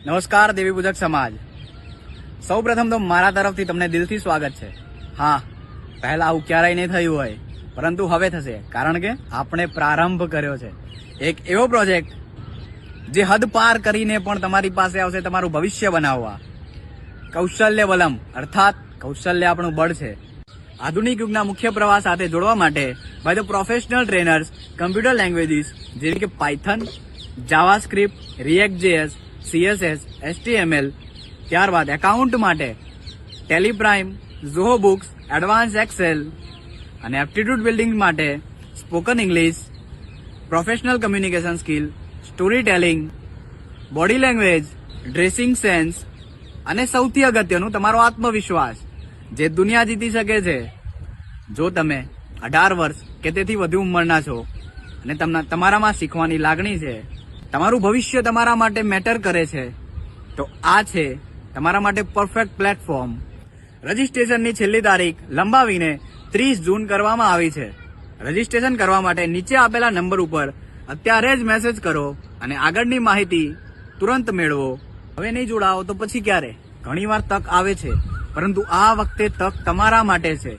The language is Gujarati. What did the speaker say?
નમસ્કાર દેવી પૂજક સમાજ. સૌ પ્રથમ તો મારા તરફથી તમને દિલથી સ્વાગત છે. હા, પહેલા આવું ક્યારેય નહીં થયું હોય, પરંતુ હવે થશે, કારણ કે આપણે પ્રારંભ કર્યો છે એક એવો પ્રોજેક્ટ જે હદ પાર કરીને પણ તમારી પાસે આવશે તમારું ભવિષ્ય બનાવવા. કૌશલ્ય વલમ અર્થાત કૌશલ્ય આપણું બળ છે. આધુનિક યુગના મુખ્ય પ્રવાહ સાથે જોડવા માટે by the professional trainers computer languages જેવી કે Python, JavaScript, React JS, CSS, HTML, ત્યારબાદ એકાઉન્ટ માટે TallyPrime, Zoho books, advance Excel અને એપ્ટિટ્યુડ બિલ્ડિંગ માટે spoken English, professional communication skill, story telling, body language, dressing sense અને સૌથી અગત્યનું તમારો આત્મવિશ્વાસ, જે દુનિયા જીતી શકે છે જો તમે 18 વર્ષ કે તેથી વધુ ઉંમરના છો અને તમારામાં શીખવાની લાગણી છે, તમારું ભવિષ્ય તમારા માટે મેટર કરે છે, તો આ છે તમારા માટે પરફેક્ટ પ્લેટફોર્મ. રજીસ્ટ્રેશનની છેલ્લી તારીખ લંબાવીને 30 જૂન કરવામાં આવી છે. રજીસ્ટ્રેશન કરવા માટે નીચે આપેલા નંબર ઉપર અત્યારે જ મેસેજ કરો અને આગળની માહિતી તુરંત મેળવો. હવે નહીં જોડાઓ તો પછી ક્યારે? ઘણીવાર તક આવે છે, પરંતુ આ વખતે તક તમારા માટે છે.